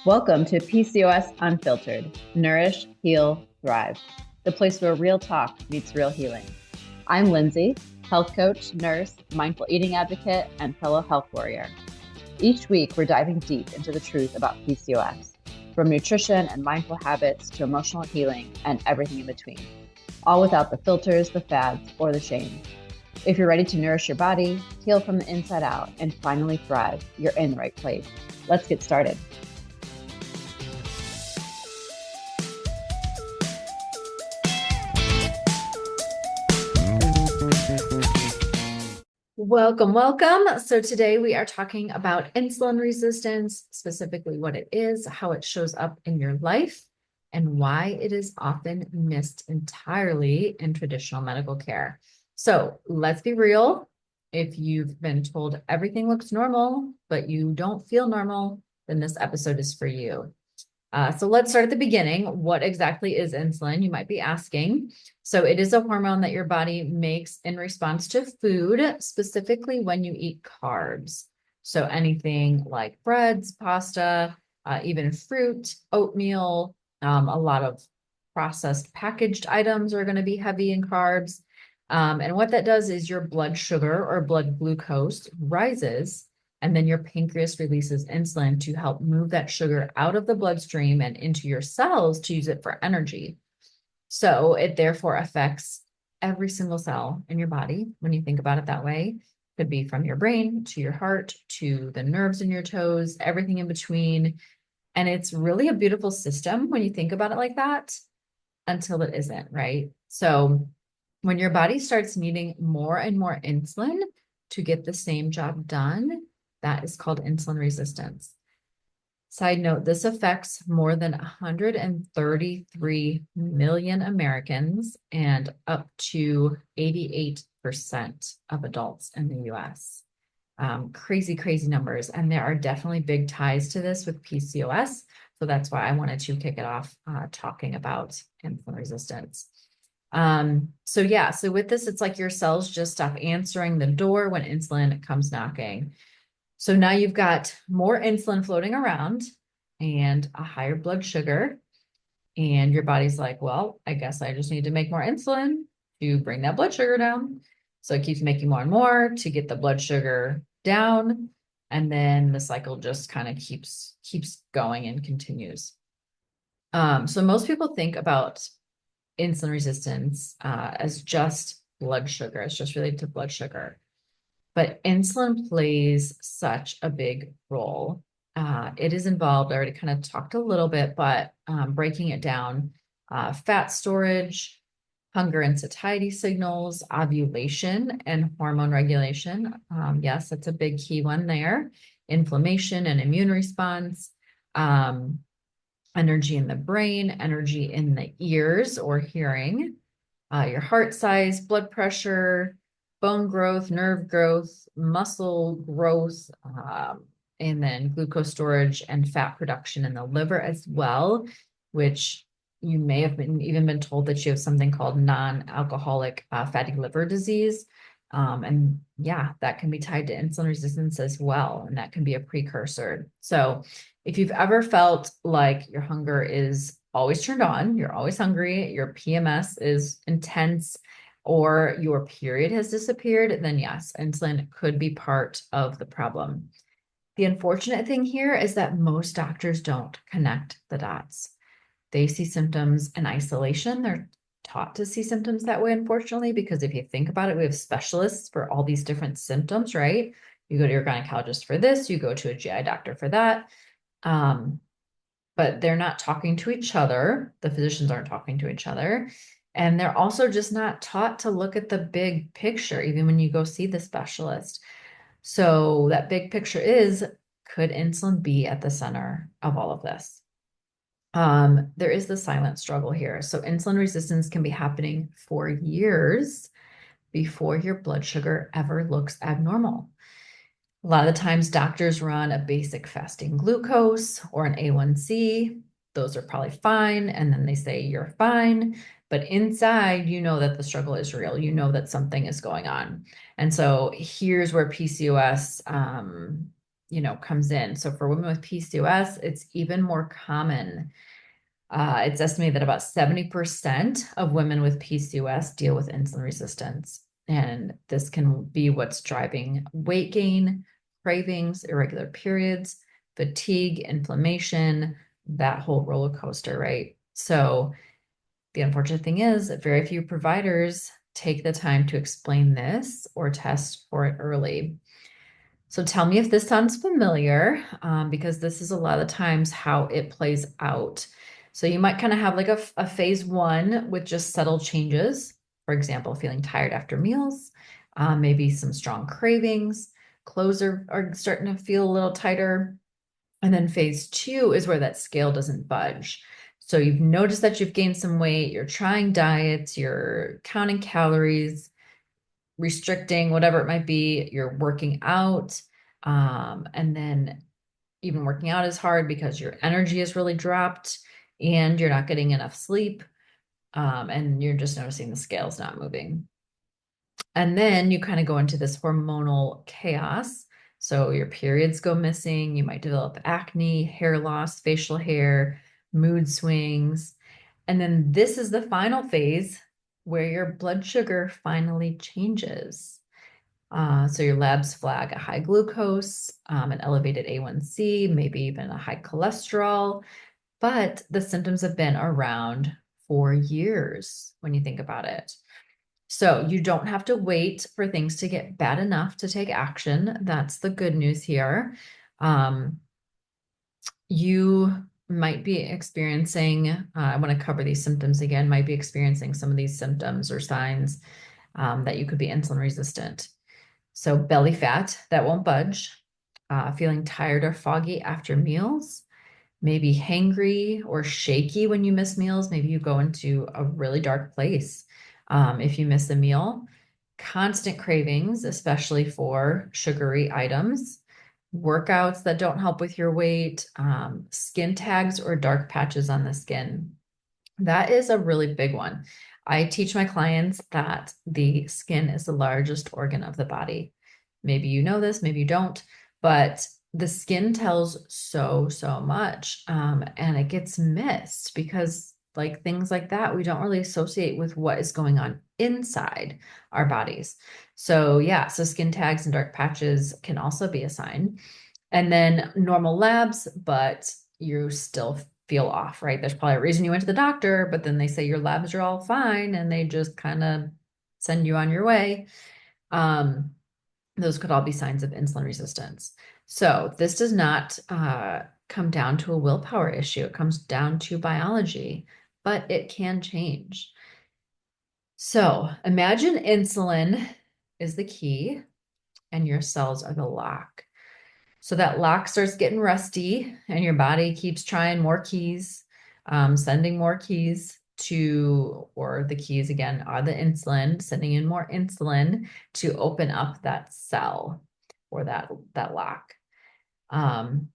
Welcome to PCOS Unfiltered, Nourish, Heal, Thrive, the place where real talk meets real healing. I'm Lindsay, health coach, nurse, mindful eating advocate, and fellow health warrior. Each week, we're diving deep into the truth about PCOS, from nutrition and mindful habits to emotional healing and everything in between, all without the filters, the fads, or the shame. If you're ready to nourish your body, heal from the inside out, and finally thrive, you're in the right place. Let's get started. Welcome. So today we are talking about insulin resistance, specifically what it is, how it shows up in your life, and why it is often missed entirely in traditional medical care. So let's be real. If you've been told everything looks normal, but you don't feel normal, then this episode is for you. So let's start at the beginning. What exactly is insulin? You might be asking. So it is a hormone that your body makes in response to food, specifically when you eat carbs. So anything like breads, pasta, even fruit, oatmeal, a lot of processed packaged items are going to be heavy in carbs. And what that does is your blood sugar or blood glucose rises, and then your pancreas releases insulin to help move that sugar out of the bloodstream and into your cells to use it for energy. So it therefore affects every single cell in your body when you think about it that way. It could be from your brain to your heart to the nerves in your toes, everything in between. And it's really a beautiful system when you think about it like that, until it isn't, right? So when your body starts needing more and more insulin to get the same job done, that is called insulin resistance. Side note, this affects more than 133 million Americans and up to 88% of adults in the US. Crazy numbers. And there are definitely big ties to this with PCOS. So that's why I wanted to kick it off talking about insulin resistance. So with this, it's like your cells just stop answering the door when insulin comes knocking. So now you've got more insulin floating around and a higher blood sugar, and your body's like, well, I guess I just need to make more insulin to bring that blood sugar down. So it keeps making more and more to get the blood sugar down. And then the cycle just kind of keeps going and continues. So most people think about insulin resistance as just blood sugar. It's just related to blood sugar. But insulin plays such a big role. It is involved, I already kind of talked a little bit, but breaking it down, fat storage, hunger and satiety signals, ovulation, and hormone regulation. Yes, that's a big key one there. Inflammation and immune response, energy in the brain, energy in the ears or hearing, your heart size, blood pressure, bone growth, nerve growth, muscle growth, and then glucose storage and fat production in the liver as well, which you may have even been told that you have something called non-alcoholic fatty liver disease. And that can be tied to insulin resistance as well. And that can be a precursor. So if you've ever felt like your hunger is always turned on, you're always hungry, your PMS is intense, or your period has disappeared, then yes, insulin could be part of the problem. The unfortunate thing here is that most doctors don't connect the dots. They see symptoms in isolation. They're taught to see symptoms that way, unfortunately, because if you think about it, we have specialists for all these different symptoms, right? You go to your gynecologist for this, you go to a GI doctor for that. But they're not talking to each other. The physicians aren't talking to each other. And they're also just not taught to look at the big picture, even when you go see the specialist. So that big picture is, could insulin be at the center of all of this? There is the silent struggle here. So insulin resistance can be happening for years before your blood sugar ever looks abnormal. A lot of the times doctors run a basic fasting glucose or an A1C. Those are probably fine. And then they say you're fine. But inside, you know that the struggle is real. You know that something is going on. And so here's where PCOS, comes in. So for women with PCOS, it's even more common. It's estimated that about 70% of women with PCOS deal with insulin resistance. And this can be what's driving weight gain, cravings, irregular periods, fatigue, inflammation, that whole roller coaster, right? So the unfortunate thing is that very few providers take the time to explain this or test for it early. So tell me if this sounds familiar, because this is a lot of times how it plays out. So you might kind of have like a phase one with just subtle changes. For example, feeling tired after meals, maybe some strong cravings, clothes are starting to feel a little tighter. And then phase two is where that scale doesn't budge. So you've noticed that you've gained some weight, you're trying diets, you're counting calories, restricting, whatever it might be, you're working out. And then even working out is hard because your energy is really dropped and you're not getting enough sleep. And you're just noticing the scale's not moving. And then you kind of go into this hormonal chaos. So your periods go missing. You might develop acne, hair loss, facial hair, mood swings. And then this is the final phase where your blood sugar finally changes. So your labs flag a high glucose, an elevated A1C, maybe even a high cholesterol, but the symptoms have been around for years when you think about it. So you don't have to wait for things to get bad enough to take action. That's the good news here. You might be experiencing, I want to cover these symptoms again, might be experiencing some of these symptoms or signs that you could be insulin resistant. So belly fat that won't budge, feeling tired or foggy after meals, maybe hangry or shaky when you miss meals. Maybe you go into a really dark place if you miss a meal. Constant cravings, especially for sugary items, workouts that don't help with your weight, skin tags or dark patches on the skin. That is a really big one. I teach my clients that the skin is the largest organ of the body. Maybe you know this, maybe you don't, but the skin tells so much. And it gets missed because like things like that, we don't really associate with what is going on inside our bodies. So yeah, so skin tags and dark patches can also be a sign. And then normal labs, but you still feel off, right? There's probably a reason you went to the doctor, but then they say your labs are all fine and they just kind of send you on your way. Those could all be signs of insulin resistance. So this does not come down to a willpower issue. It comes down to biology, but it can change. So imagine insulin is the key and your cells are the lock. So that lock starts getting rusty and your body keeps trying more keys, sending more keys to, or the keys again are the insulin, sending in more insulin to open up that cell or that lock. And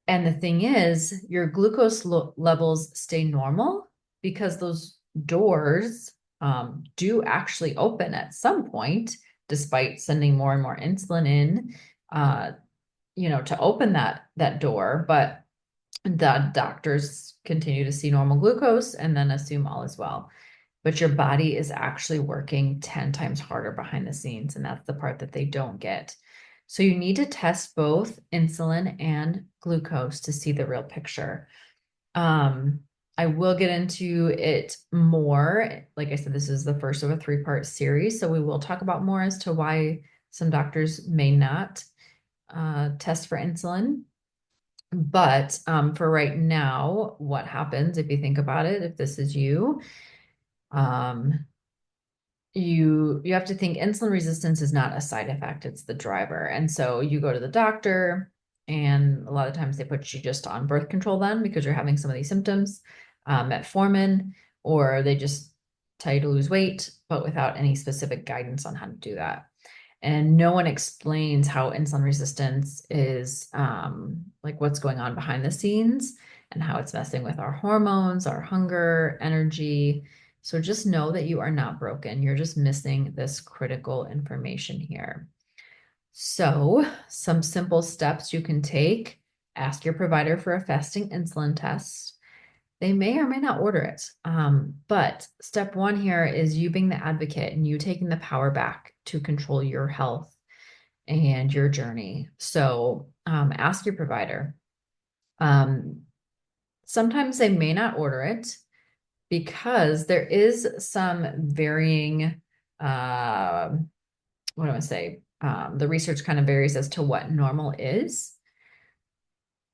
the thing is, your glucose levels stay normal because those doors do actually open at some point, despite sending more and more insulin in. To open that door, but the doctors continue to see normal glucose and then assume all is well. But your body is actually working 10 times harder behind the scenes, and that's the part that they don't get. So you need to test both insulin and glucose to see the real picture. I will get into it more. Like I said, this is the first of a 3-part series, so we will talk about more as to why some doctors may not test for insulin. But for right now, what happens if you think about it, if this is you, um, you have to think insulin resistance is not a side effect, it's the driver. And so you go to the doctor, and a lot of times they put you just on birth control then because you're having some of these symptoms, metformin, or they just tell you to lose weight, but without any specific guidance on how to do that. And no one explains how insulin resistance is like what's going on behind the scenes and how it's messing with our hormones, our hunger, energy. So just know that you are not broken. You're just missing this critical information here. So, some simple steps you can take: ask your provider for a fasting insulin test. They may or may not order it. But step one here is you being the advocate and you taking the power back to control your health and your journey. So, ask your provider. Sometimes they may not order it because there is some varying, what do I say? The research kind of varies as to what normal is.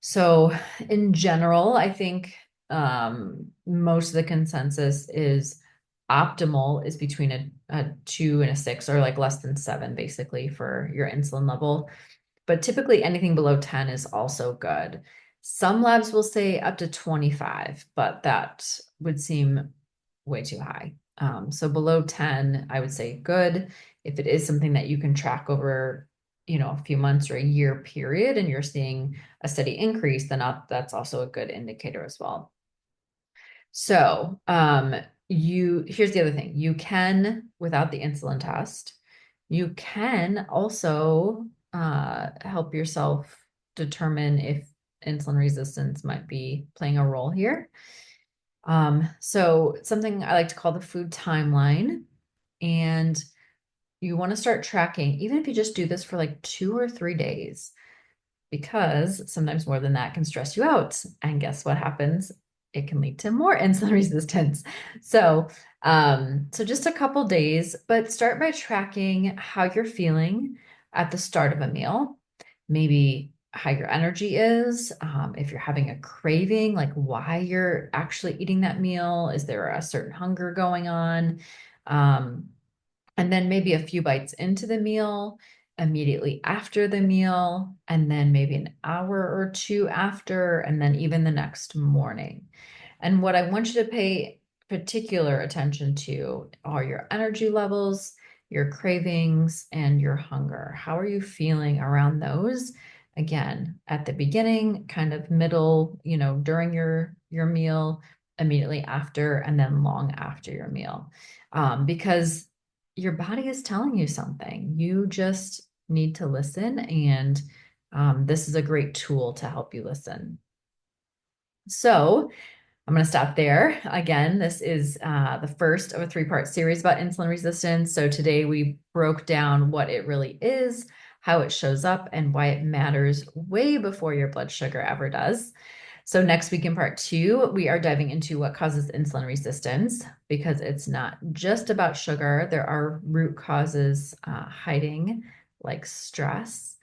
So, in general, I think most of the consensus is optimal is between a 2 and a 6, or like less than 7, basically, for your insulin level. But typically anything below 10 is also good. Some labs will say up to 25, but that would seem way too high. So below 10, I would say good. If it is something that you can track over, a few months or a year period, and you're seeing a steady increase, then that's also a good indicator as well. So, here's the other thing. You can, without the insulin test, you can also help yourself determine if insulin resistance might be playing a role here. So something I like to call the food timeline, and you want to start tracking, even if you just do this for like 2 or 3 days, because sometimes more than that can stress you out. And guess what happens? It can lead to more insulin resistance. So, just a couple days, but start by tracking how you're feeling at the start of a meal, maybe how your energy is, if you're having a craving, like why you're actually eating that meal. Is there a certain hunger going on? And then maybe a few bites into the meal, immediately after the meal, and then maybe an hour or two after, and then even the next morning. And what I want you to pay particular attention to are your energy levels, your cravings, and your hunger. How are you feeling around those? Again, at the beginning, kind of middle, during your meal, immediately after, and then long after your meal. Because your body is telling you something. You just need to listen, and this is a great tool to help you listen. So I'm going to stop there. Again, this is the first of a 3-part series about insulin resistance. So today we broke down what it really is, how it shows up, and why it matters way before your blood sugar ever does. So next week in part 2, we are diving into what causes insulin resistance, because it's not just about sugar. There are root causes hiding, like stress,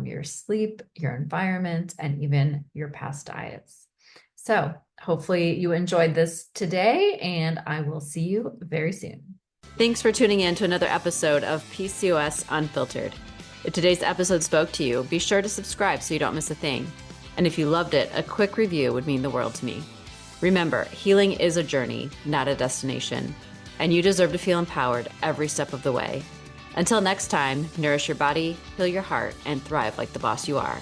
your sleep, your environment, and even your past diets. So hopefully you enjoyed this today, and I will see you very soon. Thanks for tuning in to another episode of PCOS Unfiltered. If today's episode spoke to you, be sure to subscribe so you don't miss a thing. And if you loved it, a quick review would mean the world to me. Remember, healing is a journey, not a destination, and you deserve to feel empowered every step of the way. Until next time, nourish your body, heal your heart, and thrive like the boss you are.